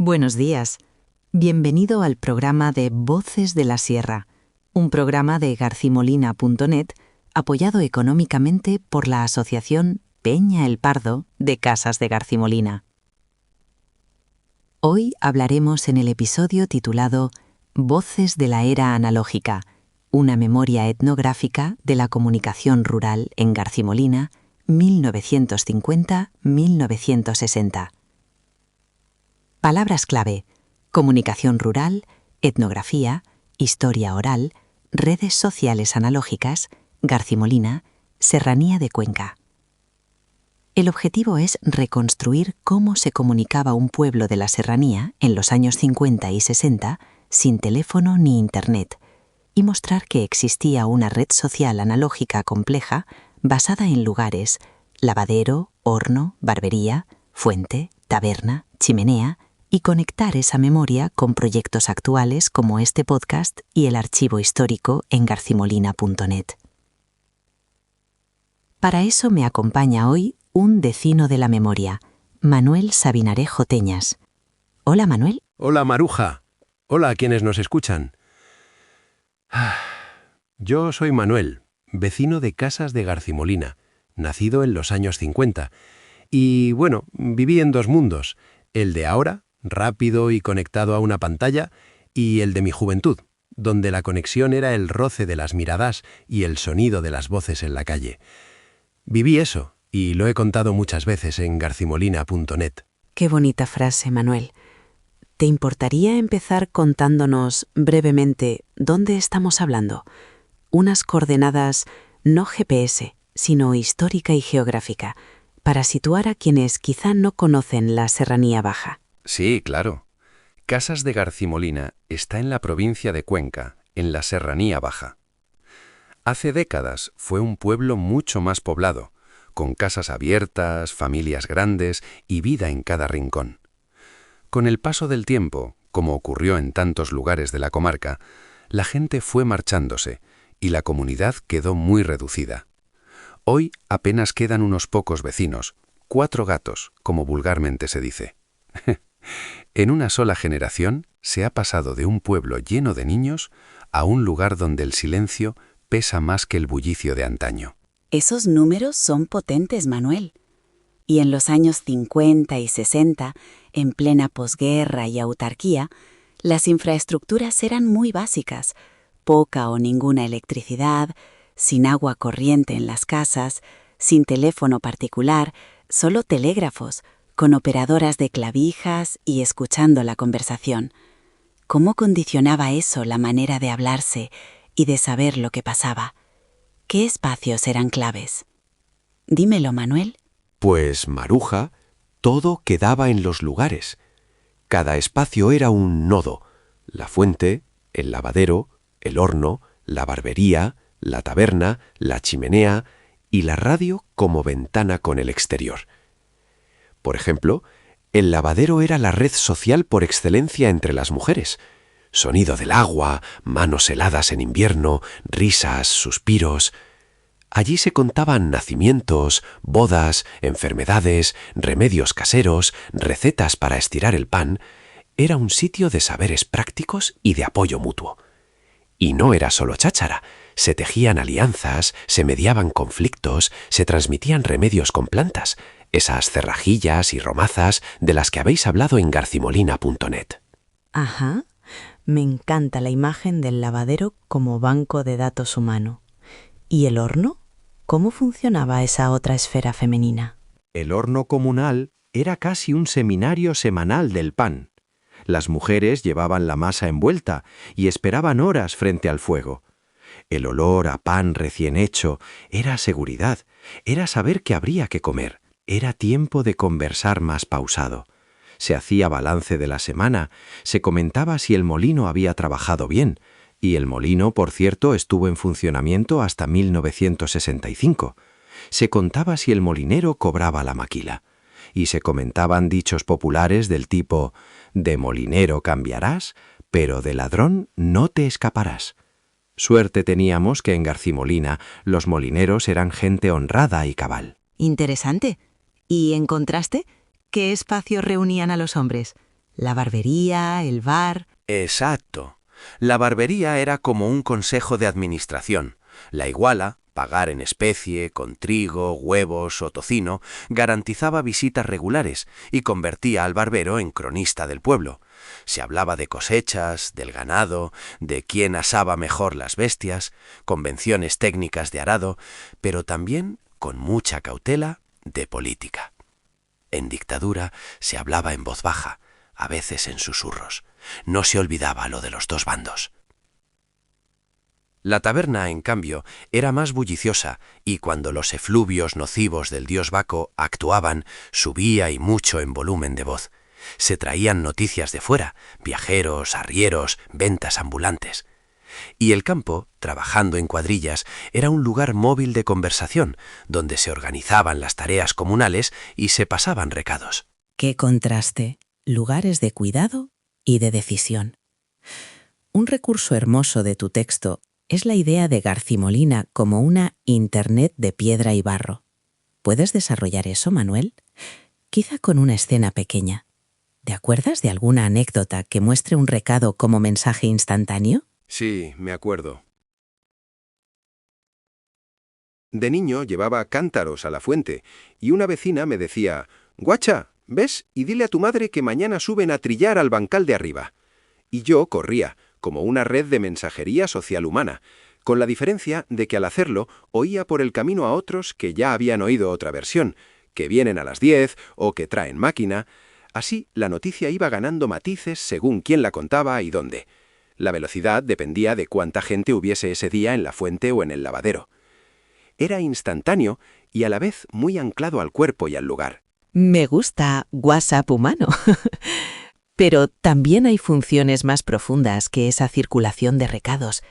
Buenos días. Bienvenido al programa de Voces de la Sierra, un programa de garcimolina.net apoyado económicamente por la Asociación Peña el Pardo de Casas de Garcimolina. Hoy hablaremos en el episodio titulado Voces de la Era Analógica, una memoria etnográfica de la comunicación rural en Garcimolina, 1950-1960. Palabras clave: comunicación rural, etnografía, historia oral, redes sociales analógicas, Garcimolina, Serranía de Cuenca. El objetivo es reconstruir cómo se comunicaba un pueblo de la serranía en los años 50 y 60 sin teléfono ni internet y mostrar que existía una red social analógica compleja basada en lugares: lavadero, horno, barbería, fuente, taberna, chimenea, y conectar esa memoria con proyectos actuales como este podcast y el archivo histórico en garcimolina.net. Para eso me acompaña hoy un decino de la memoria, Manuel Sabinarejo Teñas. Hola, Manuel. Hola, Maruja. Hola a quienes nos escuchan. Yo soy Manuel, vecino de Casas de Garcimolina, nacido en los años 50. Y bueno, viví en dos mundos, el de ahora, rápido y conectado a una pantalla, y el de mi juventud, donde la conexión era el roce de las miradas y el sonido de las voces en la calle. Viví eso, y lo he contado muchas veces en garcimolina.net. Qué bonita frase, Manuel. ¿Te importaría empezar contándonos brevemente dónde estamos hablando? Unas coordenadas no GPS, sino histórica y geográfica, para situar a quienes quizá no conocen la Serranía Baja. Sí, claro. Casas de Garcimolina está en la provincia de Cuenca, en la Serranía Baja. Hace décadas fue un pueblo mucho más poblado, con casas abiertas, familias grandes y vida en cada rincón. Con el paso del tiempo, como ocurrió en tantos lugares de la comarca, la gente fue marchándose y la comunidad quedó muy reducida. Hoy apenas quedan unos pocos vecinos, 4 gatos, como vulgarmente se dice. En una sola generación se ha pasado de un pueblo lleno de niños a un lugar donde el silencio pesa más que el bullicio de antaño. Esos números son potentes, Manuel. Y en los años 50 y 60, en plena posguerra y autarquía, las infraestructuras eran muy básicas, poca o ninguna electricidad, sin agua corriente en las casas, sin teléfono particular, solo telégrafos, con operadoras de clavijas y escuchando la conversación. ¿Cómo condicionaba eso la manera de hablarse y de saber lo que pasaba? ¿Qué espacios eran claves? Dímelo, Manuel. Pues, Maruja, todo quedaba en los lugares. Cada espacio era un nodo: la fuente, el lavadero, el horno, la barbería, la taberna, la chimenea y la radio como ventana con el exterior. Por ejemplo, el lavadero era la red social por excelencia entre las mujeres. Sonido del agua, manos heladas en invierno, risas, suspiros. Allí se contaban nacimientos, bodas, enfermedades, remedios caseros, recetas para estirar el pan. Era un sitio de saberes prácticos y de apoyo mutuo. Y no era solo cháchara. Se tejían alianzas, se mediaban conflictos, se transmitían remedios con plantas, esas cerrajillas y romazas de las que habéis hablado en garcimolina.net. Ajá, me encanta la imagen del lavadero como banco de datos humano. ¿Y el horno? ¿Cómo funcionaba esa otra esfera femenina? El horno comunal era casi un seminario semanal del pan. Las mujeres llevaban la masa envuelta y esperaban horas frente al fuego. El olor a pan recién hecho era seguridad, era saber que habría que comer, era tiempo de conversar más pausado. Se hacía balance de la semana, se comentaba si el molino había trabajado bien, y el molino, por cierto, estuvo en funcionamiento hasta 1965. Se contaba si el molinero cobraba la maquila, y se comentaban dichos populares del tipo: de molinero cambiarás, pero de ladrón no te escaparás. Suerte teníamos que en Garcimolina los molineros eran gente honrada y cabal. Interesante. ¿Y en contraste, qué espacios reunían a los hombres? La barbería, el bar... Exacto. La barbería era como un consejo de administración. La iguala, pagar en especie, con trigo, huevos o tocino, garantizaba visitas regulares y convertía al barbero en cronista del pueblo. Se hablaba de cosechas, del ganado, de quién asaba mejor las bestias, convenciones técnicas de arado, pero también, con mucha cautela, de política. En dictadura se hablaba en voz baja, a veces en susurros. No se olvidaba lo de los dos bandos. La taberna, en cambio, era más bulliciosa, y cuando los efluvios nocivos del dios Baco actuaban, subía y mucho en volumen de voz. Se traían noticias de fuera, viajeros, arrieros, ventas ambulantes. Y el campo, trabajando en cuadrillas, era un lugar móvil de conversación, donde se organizaban las tareas comunales y se pasaban recados. ¡Qué contraste! Lugares de cuidado y de decisión. Un recurso hermoso de tu texto es la idea de Garcimolina como una Internet de piedra y barro. ¿Puedes desarrollar eso, Manuel? Quizá con una escena pequeña. ¿Te acuerdas de alguna anécdota que muestre un recado como mensaje instantáneo? Sí, me acuerdo. De niño llevaba cántaros a la fuente y una vecina me decía: «Guacha, ¿ves? Y dile a tu madre que mañana suben a trillar al bancal de arriba». Y yo corría, como una red de mensajería social humana, con la diferencia de que al hacerlo oía por el camino a otros que ya habían oído otra versión, que vienen a las 10 o que traen máquina. Así la noticia iba ganando matices según quién la contaba y dónde. La velocidad dependía de cuánta gente hubiese ese día en la fuente o en el lavadero. Era instantáneo y a la vez muy anclado al cuerpo y al lugar. Me gusta WhatsApp humano. Pero también hay funciones más profundas que esa circulación de recados.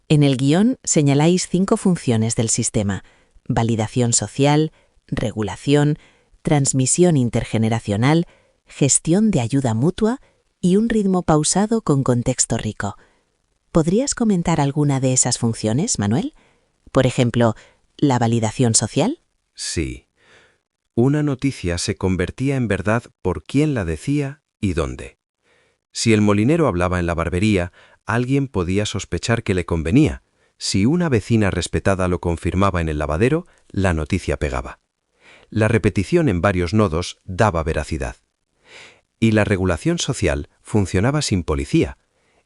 En el guión señaláis 5 funciones del sistema: validación social, regulación, transmisión intergeneracional, gestión de ayuda mutua y un ritmo pausado con contexto rico. ¿Podrías comentar alguna de esas funciones, Manuel? Por ejemplo, ¿la validación social? Sí. Una noticia se convertía en verdad por quién la decía y dónde. Si el molinero hablaba en la barbería, alguien podía sospechar que le convenía. Si una vecina respetada lo confirmaba en el lavadero, la noticia pegaba. La repetición en varios nodos daba veracidad. Y la regulación social funcionaba sin policía.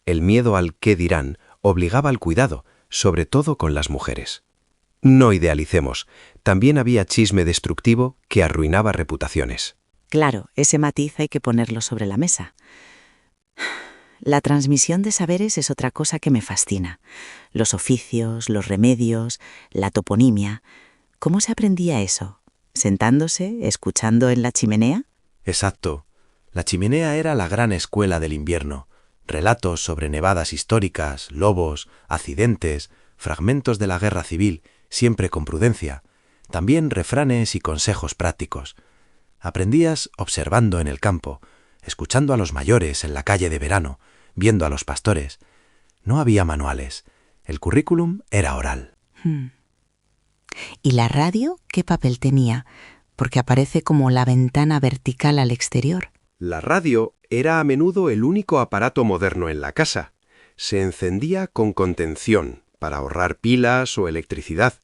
El miedo al qué dirán obligaba al cuidado, sobre todo con las mujeres. No idealicemos, también había chisme destructivo que arruinaba reputaciones. Claro, ese matiz hay que ponerlo sobre la mesa. La transmisión de saberes es otra cosa que me fascina. Los oficios, los remedios, la toponimia. ¿Cómo se aprendía eso? ¿Sentándose, escuchando en la chimenea? Exacto. La chimenea era la gran escuela del invierno. Relatos sobre nevadas históricas, lobos, accidentes, fragmentos de la guerra civil, siempre con prudencia. También refranes y consejos prácticos. Aprendías observando en el campo, escuchando a los mayores en la calle de verano, viendo a los pastores. No había manuales. El currículum era oral. ¿Y la radio qué papel tenía? Porque aparece como la ventana vertical al exterior. La radio era a menudo el único aparato moderno en la casa. Se encendía con contención, para ahorrar pilas o electricidad.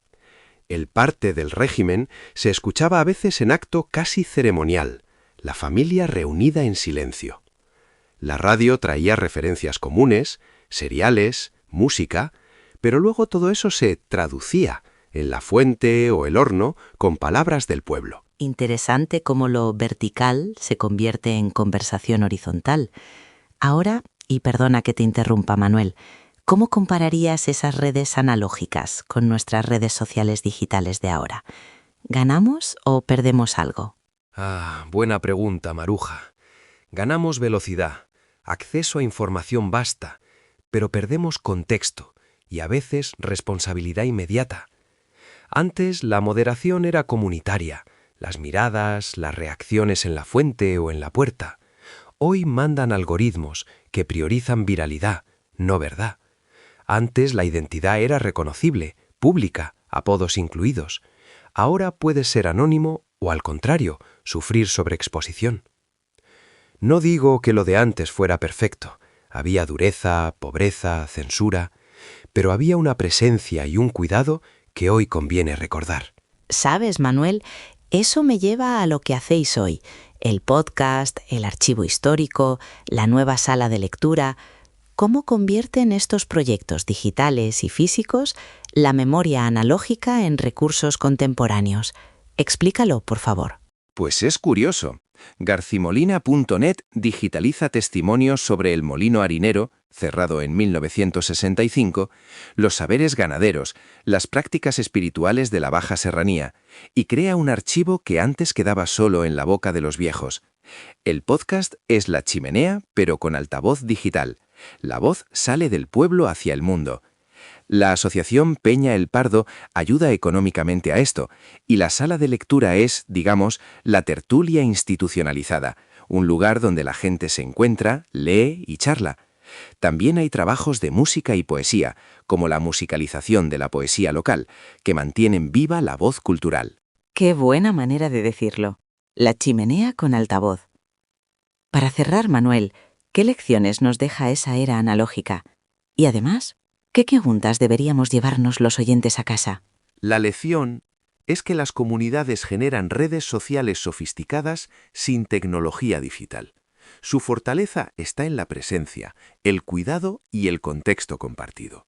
El parte del régimen se escuchaba a veces en acto casi ceremonial, la familia reunida en silencio. La radio traía referencias comunes, seriales, música, pero luego todo eso se traducía en la fuente o el horno con palabras del pueblo. Interesante cómo lo vertical se convierte en conversación horizontal. Ahora, y perdona que te interrumpa, Manuel, ¿cómo compararías esas redes analógicas con nuestras redes sociales digitales de ahora? ¿Ganamos o perdemos algo? Buena pregunta, Maruja. Ganamos velocidad, acceso a información vasta, pero perdemos contexto y a veces responsabilidad inmediata. Antes la moderación era comunitaria, las miradas, las reacciones en la fuente o en la puerta. Hoy mandan algoritmos que priorizan viralidad, no verdad. Antes la identidad era reconocible, pública, apodos incluidos. Ahora puede ser anónimo o, al contrario, sufrir sobreexposición. No digo que lo de antes fuera perfecto. Había dureza, pobreza, censura, pero había una presencia y un cuidado que hoy conviene recordar. ¿Sabes, Manuel? Eso me lleva a lo que hacéis hoy. El podcast, el archivo histórico, la nueva sala de lectura. ¿Cómo convierten estos proyectos digitales y físicos la memoria analógica en recursos contemporáneos? Explícalo, por favor. Pues es curioso. Garcimolina.net digitaliza testimonios sobre el molino harinero, cerrado en 1965, los saberes ganaderos, las prácticas espirituales de la Baja Serranía, y crea un archivo que antes quedaba solo en la boca de los viejos. El podcast es La Chimenea, pero con altavoz digital. La voz sale del pueblo hacia el mundo. La asociación Peña el Pardo ayuda económicamente a esto, y la sala de lectura es, digamos, la tertulia institucionalizada, un lugar donde la gente se encuentra, lee y charla. También hay trabajos de música y poesía, como la musicalización de la poesía local, que mantienen viva la voz cultural. Qué buena manera de decirlo. La chimenea con altavoz. Para cerrar, Manuel, ¿qué lecciones nos deja esa era analógica? Y además, ¿qué preguntas deberíamos llevarnos los oyentes a casa? La lección es que las comunidades generan redes sociales sofisticadas sin tecnología digital. Su fortaleza está en la presencia, el cuidado y el contexto compartido.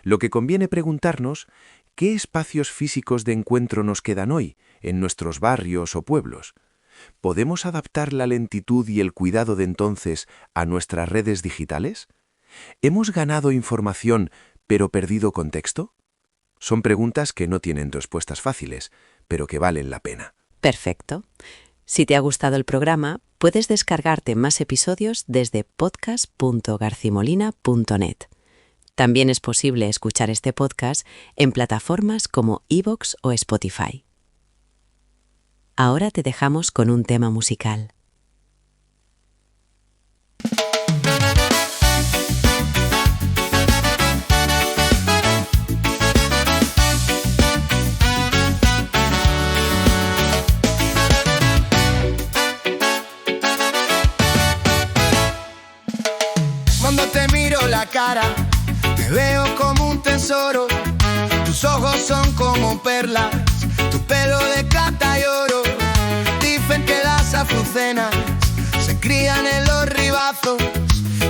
Lo que conviene preguntarnos, ¿qué espacios físicos de encuentro nos quedan hoy, en nuestros barrios o pueblos? ¿Podemos adaptar la lentitud y el cuidado de entonces a nuestras redes digitales? ¿Hemos ganado información pero perdido contexto? Son preguntas que no tienen respuestas fáciles, pero que valen la pena. Perfecto. Si te ha gustado el programa, puedes descargarte más episodios desde podcast.garcimolina.net. También es posible escuchar este podcast en plataformas como iVoox o Spotify. Ahora te dejamos con un tema musical. Cuando te miro la cara, te veo como un tesoro. Tus ojos son como perlas, tu pelo de plata y oro. Dicen que las azucenas se crían en los ribazos.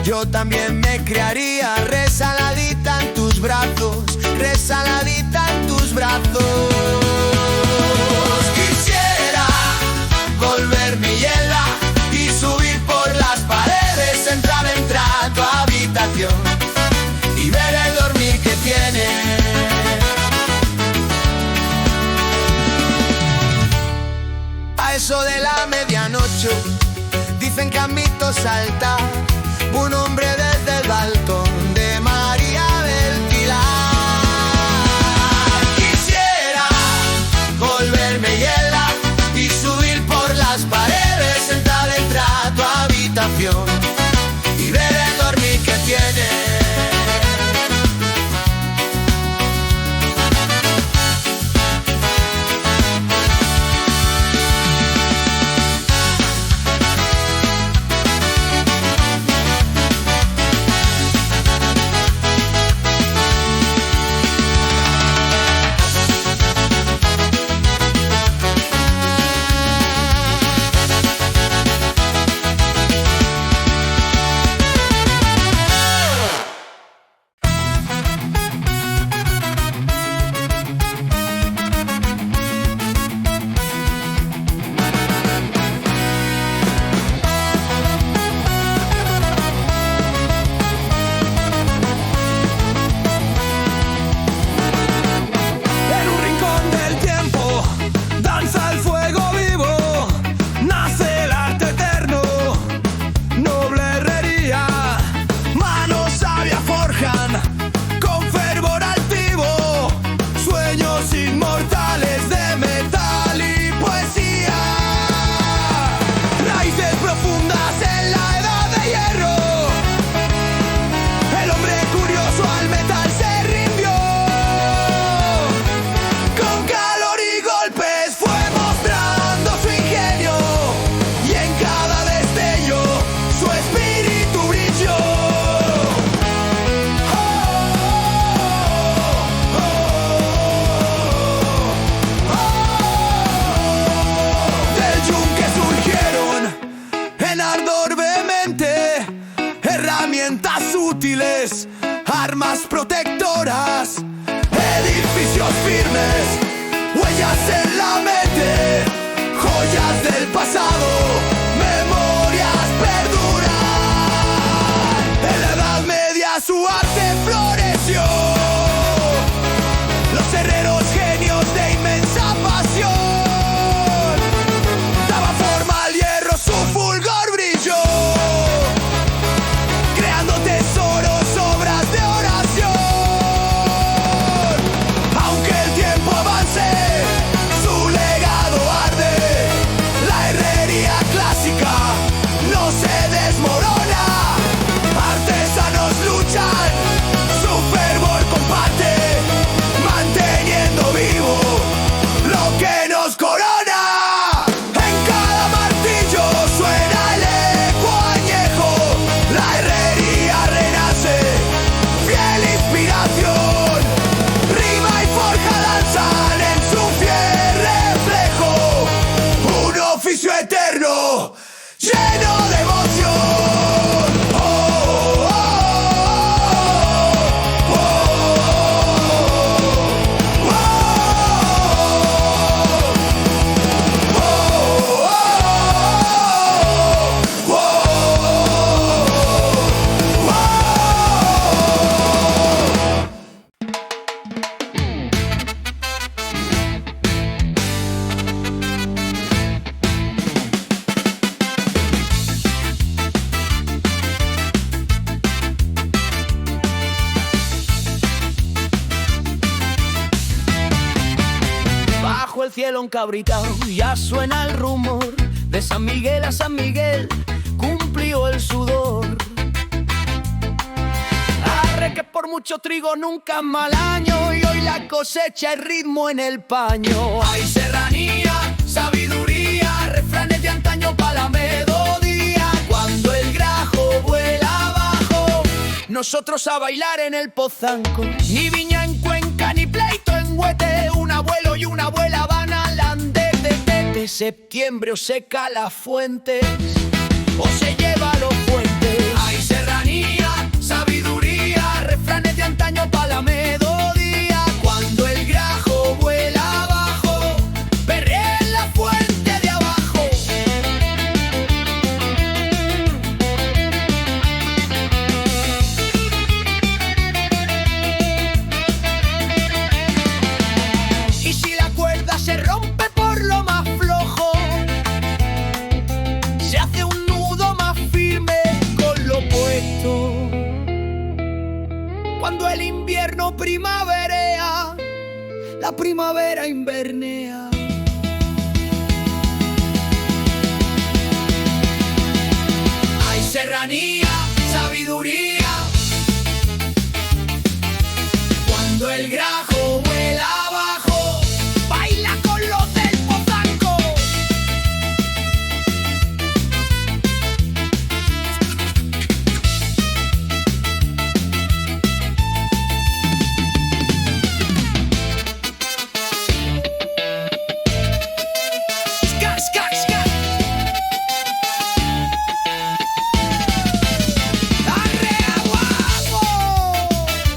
Yo también me criaría resaladita en tus brazos, resaladita en tus brazos. Quisiera volver mi hiela y subir por las paredes, entrar a tu habitación y ver el dormir que tiene. A eso de la medianoche dicen que han visto saltar un hombre desde el balcón de María del Pilar. Quisiera volverme hiela y subir por las paredes, entrar a tu habitación y ver el dormir que tiene. útiles, armas protectoras, edificios firmes, huellas en la mente, joyas del pasado, memorias perduran. En la Edad Media su arte floreció, los herreros genios de inmensa pasión, daba forma al hierro, su fulgor brilló, creando tesoros, obras de oración. Aunque el tiempo avance, su legado arde, la herrería clásica no se desmorona. Artesanos luchan, su fervor comparte, manteniendo vivo lo que nos corona. En cada martillo suena el eco añejo, la herrería renace, fiel inspiración. Rima y forja danzan en su fiel reflejo, un oficio eterno lleno de emoción. Oh, oh, oh, oh, oh, oh, oh, Bajo el cielo encabritado ya suena el rumor de San Miguel a San Miguel cumplió el sudor. Arre que por mucho trigo nunca es mal año y hoy la cosecha es ritmo en el paño. Hay serranía, sabiduría, refranes de antaño pa' la melodía. Cuando el grajo vuela abajo, nosotros a bailar en el pozanco. Ni viña en Cuenca, ni pleito en Huete, un abuelo y una abuela van al andete. De septiembre o seca las fuentes o se lleva los puentes. Hay serranía, sabiduría, refranes de antaño pa' la melodía. Cuando el grajo vuela abajo, perrea en la fuente de abajo. Y si la cuerda se rompe por lo más flojo, se hace un nudo más firme con lo opuesto. Cuando el invierno primaverea, la primavera invernea. Hay serranía, sabiduría. Cuando el grajo vuela abajo, baila con los del pozanco. Ska, ska, ska. Arre abajo.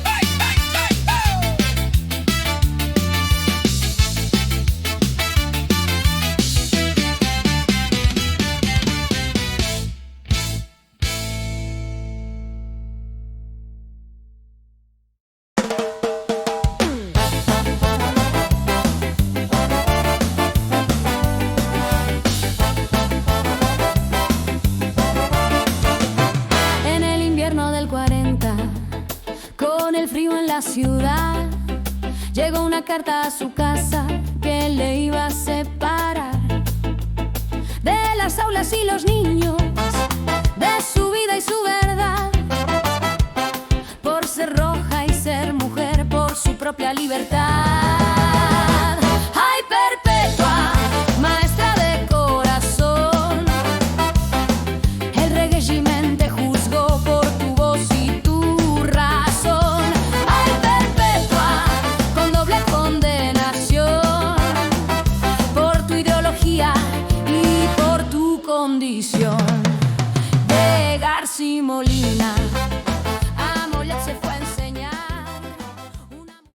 Ay, ay, ay, ay. En el invierno del 40, con el frío en la ciudad, llegó una carta a su casa que le iba a separar de las aulas y los niños, de su vida y su verdad, por ser roja y ser mujer, por su propia libertad. ¡Ay, Perpetua, maestra de corazón! El régimen te juzgó por tu voz y tu razón. ¡Ay, Perpetua, con doble condenación! Por tu ideología y por tu condición de García Molina.